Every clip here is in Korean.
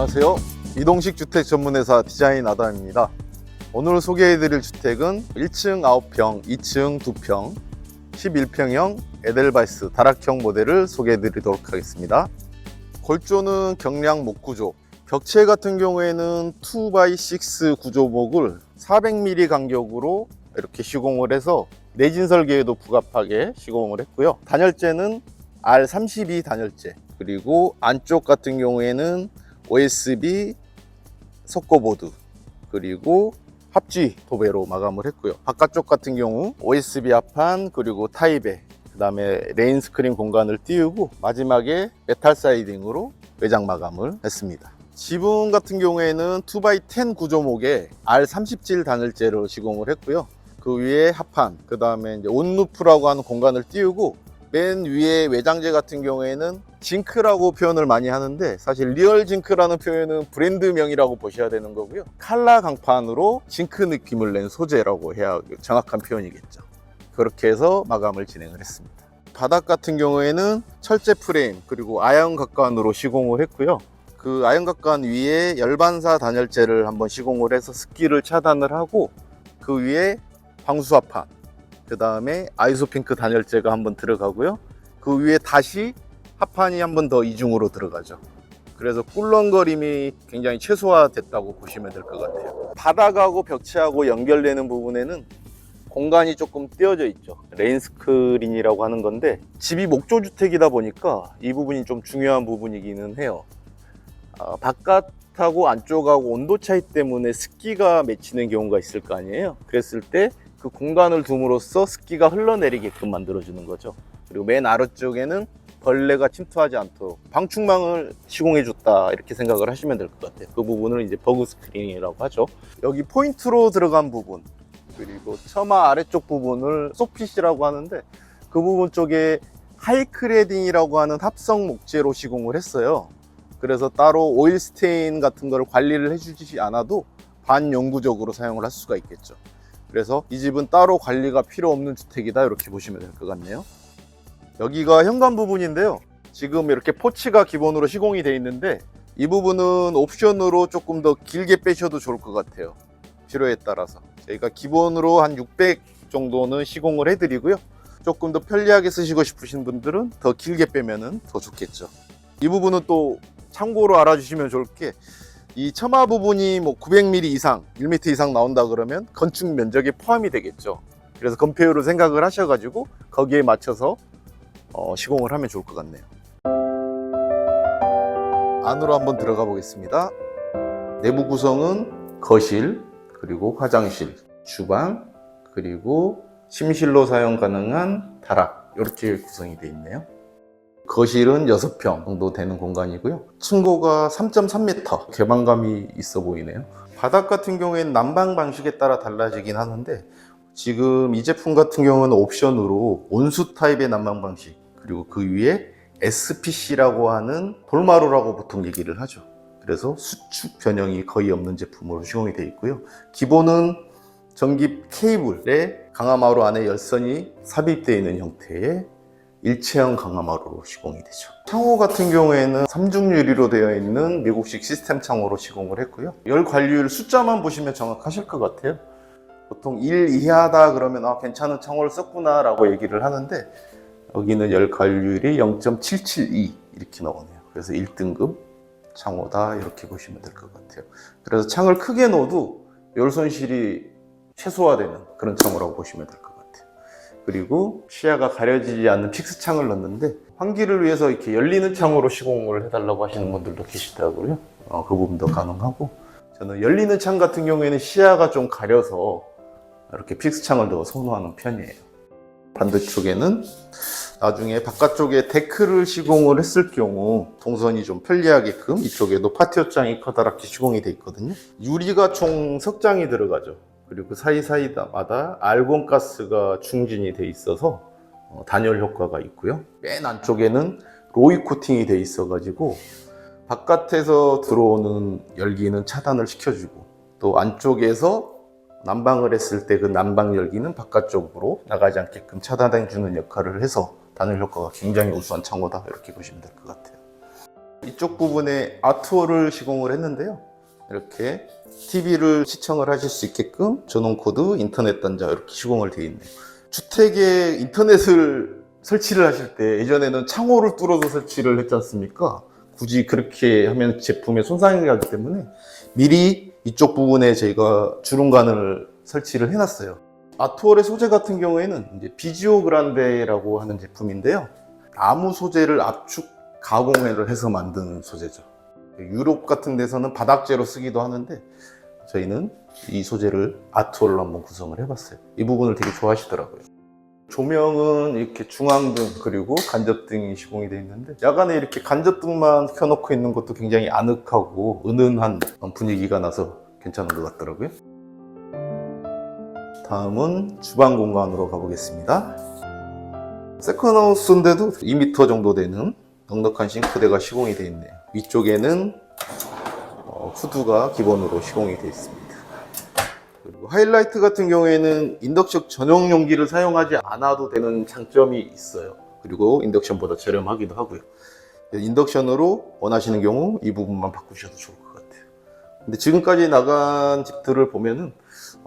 안녕하세요. 이동식 주택 전문회사 디자인 아담입니다. 오늘 소개해드릴 주택은 1층 9평, 2층 2평, 11평형 에델바이스 다락형 모델을 소개해드리도록 하겠습니다. 골조는 경량 목구조, 벽체 같은 경우에는 2x6 구조목을 400mm 간격으로 이렇게 시공을 해서 내진 설계에도 부합하게 시공을 했고요. 단열재는 R32 단열재, 그리고 안쪽 같은 경우에는 OSB 석고보드, 그리고 합지 도배로 마감을 했고요. 바깥쪽 같은 경우 OSB 합판, 그리고 타입에 그 다음에 레인 스크린 공간을 띄우고 마지막에 메탈 사이딩으로 외장 마감을 했습니다. 지붕 같은 경우에는 2x10 구조목에 R37 단열재로 시공을 했고요. 그 위에 합판, 그 다음에 이제 온루프라고 하는 공간을 띄우고 맨 위에 외장재 같은 경우에는 징크라고 표현을 많이 하는데 사실 리얼 징크라는 표현은 브랜드명이라고 보셔야 되는 거고요. 칼라 강판으로 징크 느낌을 낸 소재라고 해야 정확한 표현이겠죠. 그렇게 해서 마감을 진행을 했습니다. 바닥 같은 경우에는 철제 프레임 그리고 아연 각관으로 시공을 했고요. 그 아연 각관 위에 열반사 단열재를 한번 시공을 해서 습기를 차단을 하고 그 위에 방수합판, 그 다음에 아이소핑크 단열재가 한번 들어가고요. 그 위에 다시 합판이 한 번 더 이중으로 들어가죠. 그래서 꿀렁거림이 굉장히 최소화됐다고 보시면 될 것 같아요. 바닥하고 벽체하고 연결되는 부분에는 공간이 조금 띄어져 있죠. 레인 스크린이라고 하는 건데 집이 목조주택이다 보니까 이 부분이 좀 중요한 부분이기는 해요. 바깥하고 안쪽하고 온도 차이 때문에 습기가 맺히는 경우가 있을 거 아니에요. 그랬을 때 그 공간을 둠으로써 습기가 흘러내리게끔 만들어주는 거죠. 그리고 맨 아래쪽에는 벌레가 침투하지 않도록 방충망을 시공해 줬다 이렇게 생각을 하시면 될 것 같아요. 그 부분을 이제 버그 스크린이라고 하죠. 여기 포인트로 들어간 부분, 그리고 처마 아래쪽 부분을 소핏이라고 하는데 그 부분 쪽에 하이크레딩이라고 하는 합성 목재로 시공을 했어요. 그래서 따로 오일 스테인 같은 걸 관리를 해주지 않아도 반영구적으로 사용을 할 수가 있겠죠. 그래서 이 집은 따로 관리가 필요 없는 주택이다 이렇게 보시면 될 것 같네요. 여기가 현관 부분인데요. 지금 이렇게 포치가 기본으로 시공이 되어 있는데 이 부분은 옵션으로 조금 더 길게 빼셔도 좋을 것 같아요. 필요에 따라서 저희가 기본으로 한 600 정도는 시공을 해드리고요. 조금 더 편리하게 쓰시고 싶으신 분들은 더 길게 빼면 더 좋겠죠. 이 부분은 또 참고로 알아주시면 좋을 게 이 처마 부분이 뭐 900mm 이상, 1m 이상 나온다 그러면 건축 면적에 포함이 되겠죠. 그래서 건폐율을 생각을 하셔가지고 거기에 맞춰서 시공을 하면 좋을 것 같네요. 안으로 한번 들어가 보겠습니다. 내부 구성은 거실, 그리고 화장실, 주방, 그리고 침실로 사용 가능한 다락 이렇게 구성이 되어 있네요. 거실은 6평 정도 되는 공간이고요. 층고가 3.3m, 개방감이 있어 보이네요. 바닥 같은 경우에는 난방 방식에 따라 달라지긴 하는데 지금 이 제품 같은 경우는 옵션으로 온수 타입의 난방 방식, 그리고 그 위에 SPC라고 하는 돌마루라고 보통 얘기를 하죠. 그래서 수축 변형이 거의 없는 제품으로 시공이 되어 있고요. 기본은 전기 케이블에 강화마루 안에 열선이 삽입되어 있는 형태의 일체형 강화마루로 시공이 되죠. 창호 같은 경우에는 삼중 유리로 되어 있는 미국식 시스템 창호로 시공을 했고요. 열 관리율 숫자만 보시면 정확하실 것 같아요. 보통 1 이하다 그러면 괜찮은 창호를 썼구나 라고 얘기를 하는데 여기는 열 관리율이 0.772 이렇게 나오네요. 그래서 1등급 창호다 이렇게 보시면 될 것 같아요. 그래서 창을 크게 넣어도 열 손실이 최소화되는 그런 창호라고 보시면 될 것 같아요. 그리고 시야가 가려지지 않는 픽스 창을 넣었는데 환기를 위해서 이렇게 열리는 창으로 시공을 해달라고 하시는 분들도 계시더라고요. 그 부분도 가능하고, 저는 열리는 창 같은 경우에는 시야가 좀 가려서 이렇게 픽스 창을 더 선호하는 편이에요. 반대쪽에는 나중에 바깥쪽에 데크를 시공을 했을 경우 동선이 좀 편리하게끔 이쪽에도 파티오장이 커다랗게 시공이 되어 있거든요. 유리가 총 석 장이 들어가죠. 그리고 사이사이마다 알곤가스가 충진이 돼 있어서 단열 효과가 있고요. 맨 안쪽에는 로이 코팅이 돼 있어 가지고 바깥에서 들어오는 열기는 차단을 시켜주고, 또 안쪽에서 난방을 했을 때 그 난방 열기는 바깥쪽으로 나가지 않게끔 차단해 주는 역할을 해서 단열 효과가 굉장히 우수한 창호다 이렇게 보시면 될 것 같아요. 이쪽 부분에 아트월을 시공을 했는데요. 이렇게 TV를 시청을 하실 수 있게끔 전원코드, 인터넷 단자 이렇게 시공을 되어 있네요. 주택에 인터넷을 설치를 하실 때 예전에는 창호를 뚫어서 설치를 했지 않습니까? 굳이 그렇게 하면 제품에 손상이 가기 때문에 미리 이쪽 부분에 저희가 주름관을 설치를 해놨어요. 아트월의 소재 같은 경우에는 이제 비지오 그란데라고 하는 제품인데요. 나무 소재를 압축 가공을 해서 만든 소재죠. 유럽 같은 데서는 바닥재로 쓰기도 하는데 저희는 이 소재를 아트월로 한번 구성을 해봤어요. 이 부분을 되게 좋아하시더라고요. 조명은 이렇게 중앙등 그리고 간접등이 시공이 되어 있는데 야간에 이렇게 간접등만 켜놓고 있는 것도 굉장히 아늑하고 은은한 분위기가 나서 괜찮은 것 같더라고요. 다음은 주방 공간으로 가보겠습니다. 세컨하우스인데도 2m 정도 되는 넉넉한 싱크대가 시공이 되어 있네요. 위쪽에는 후드가 기본으로 시공이 되어 있습니다. 그리고 하이라이트 같은 경우에는 인덕션 전용 용기를 사용하지 않아도 되는 장점이 있어요. 그리고 인덕션보다 저렴하기도 하고요. 인덕션으로 원하시는 경우 이 부분만 바꾸셔도 좋을 것 같아요. 근데 지금까지 나간 집들을 보면은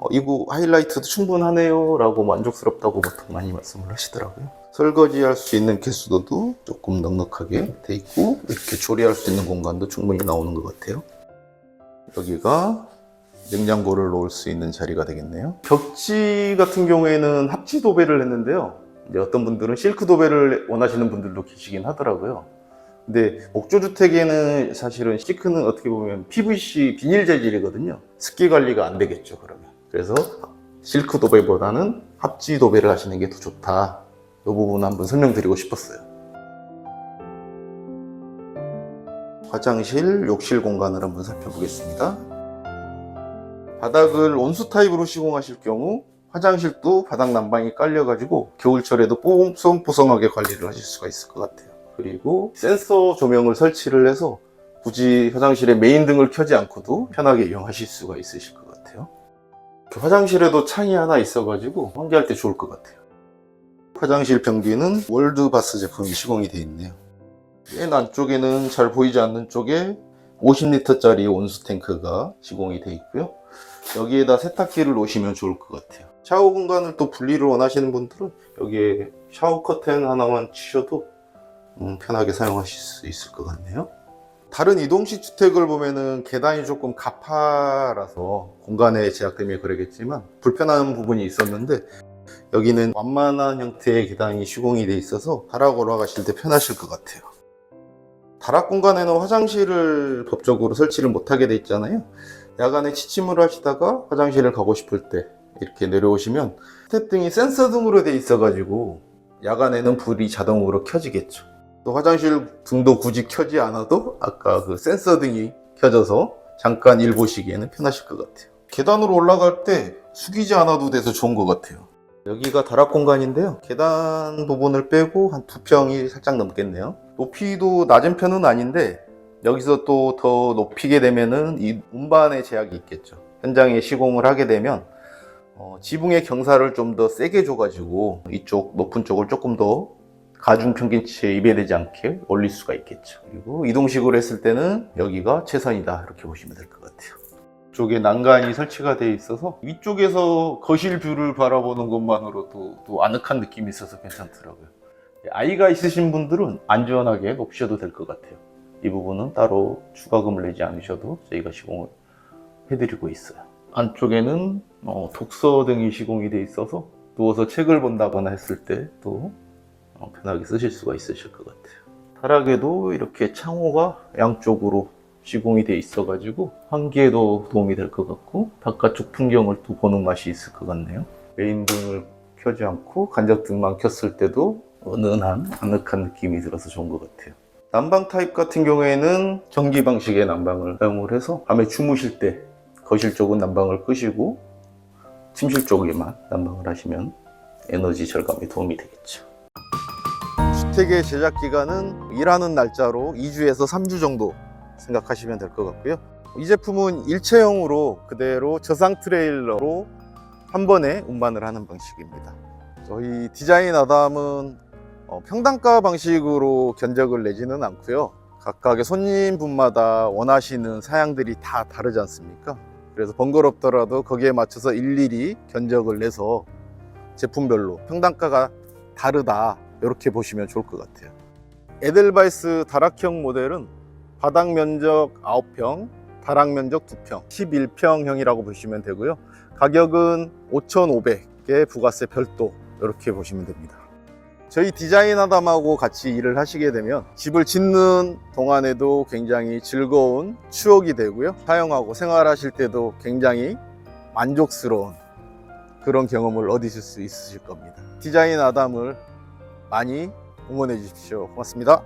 이거 하이라이트도 충분하네요 라고 만족스럽다고 보통 많이 말씀을 하시더라고요. 설거지할 수 있는 개수도도 조금 넉넉하게 돼 있고 이렇게 조리할 수 있는 공간도 충분히 나오는 것 같아요. 여기가 냉장고를 놓을 수 있는 자리가 되겠네요. 벽지 같은 경우에는 합지 도배를 했는데요. 이제 어떤 분들은 실크 도배를 원하시는 분들도 계시긴 하더라고요. 근데 목조주택에는 사실은 시크는 어떻게 보면 PVC 비닐 재질이거든요. 습기 관리가 안 되겠죠, 그러면. 그래서 실크 도배보다는 합지 도배를 하시는 게 더 좋다. 이 부분 한번 설명드리고 싶었어요. 화장실, 욕실 공간을 한번 살펴보겠습니다. 바닥을 온수 타입으로 시공하실 경우 화장실도 바닥 난방이 깔려가지고 겨울철에도 뽀송뽀송하게 관리를 하실 수가 있을 것 같아요. 그리고 센서 조명을 설치를 해서 굳이 화장실에 메인 등을 켜지 않고도 편하게 이용하실 수가 있으실 것 같아요. 화장실에도 창이 하나 있어가지고 환기할 때 좋을 것 같아요. 화장실 변기는 월드바스 제품이 시공이 되어 있네요. 맨 안쪽에는 잘 보이지 않는 쪽에 50리터짜리 온수 탱크가 시공이 되어 있고요. 여기에다 세탁기를 놓으시면 좋을 것 같아요. 샤워 공간을 또 분리를 원하시는 분들은 여기에 샤워 커튼 하나만 치셔도 편하게 사용하실 수 있을 것 같네요. 다른 이동식 주택을 보면은 계단이 조금 가파라서 공간의 제약 때문에 그러겠지만 불편한 부분이 있었는데 여기는 완만한 형태의 계단이 시공이 되어 있어서 하락 올라가실 때 편하실 것 같아요. 다락 공간에는 화장실을 법적으로 설치를 못하게 돼 있잖아요. 야간에 취침을 하시다가 화장실을 가고 싶을 때 이렇게 내려오시면 스텝등이 센서 등으로 되어 있어 가지고 야간에는 불이 자동으로 켜지겠죠. 또 화장실 등도 굳이 켜지 않아도 아까 그 센서 등이 켜져서 잠깐 일 보시기에는 편하실 것 같아요. 계단으로 올라갈 때 숙이지 않아도 돼서 좋은 것 같아요. 여기가 다락 공간인데요. 계단 부분을 빼고 한 2평이 살짝 넘겠네요. 높이도 낮은 편은 아닌데 여기서 또 더 높이게 되면은 이 운반의 제약이 있겠죠. 현장에 시공을 하게 되면 지붕의 경사를 좀 더 세게 줘가지고 이쪽 높은 쪽을 조금 더 가중 평균치에 위배되지 않게 올릴 수가 있겠죠. 그리고 이동식으로 했을 때는 여기가 최선이다 이렇게 보시면 될 것 같아요. 이쪽에 난간이 설치가 되어 있어서 위쪽에서 거실 뷰를 바라보는 것만으로도 또 아늑한 느낌이 있어서 괜찮더라고요. 아이가 있으신 분들은 안전하게 놓으셔도 될 것 같아요. 이 부분은 따로 추가금을 내지 않으셔도 저희가 시공을 해드리고 있어요. 안쪽에는 독서 등이 시공이 되어 있어서 누워서 책을 본다거나 했을 때 또 편하게 쓰실 수가 있으실 것 같아요. 타락에도 이렇게 창호가 양쪽으로 시공이 되어 있어 가지고 환기에도 도움이 될 것 같고 바깥쪽 풍경을 또 보는 맛이 있을 것 같네요. 메인 등을 켜지 않고 간접등만 켰을 때도 은은한 아늑한 느낌이 들어서 좋은 것 같아요. 난방 타입 같은 경우에는 전기 방식의 난방을 사용을 해서 밤에 주무실 때 거실 쪽은 난방을 끄시고 침실 쪽에만 난방을 하시면 에너지 절감에 도움이 되겠죠. 주택의 제작 기간은 일하는 날짜로 2주에서 3주 정도 생각하시면 될 것 같고요. 이 제품은 일체형으로 그대로 저상 트레일러로 한 번에 운반을 하는 방식입니다. 저희 디자인 아담은 평당가 방식으로 견적을 내지는 않고요. 각각의 손님분마다 원하시는 사양들이 다 다르지 않습니까? 그래서 번거롭더라도 거기에 맞춰서 일일이 견적을 내서 제품별로 평단가가 다르다, 이렇게 보시면 좋을 것 같아요. 에델바이스 다락형 모델은 바닥 면적 9평, 다락 면적 2평, 11평형이라고 보시면 되고요. 가격은 5,500에 부가세 별도, 이렇게 보시면 됩니다. 저희 디자인하담하고 같이 일을 하시게 되면 집을 짓는 동안에도 굉장히 즐거운 추억이 되고요. 사용하고 생활하실 때도 굉장히 만족스러운 그런 경험을 얻으실 수 있으실 겁니다. 디자인하담을 많이 응원해 주십시오. 고맙습니다.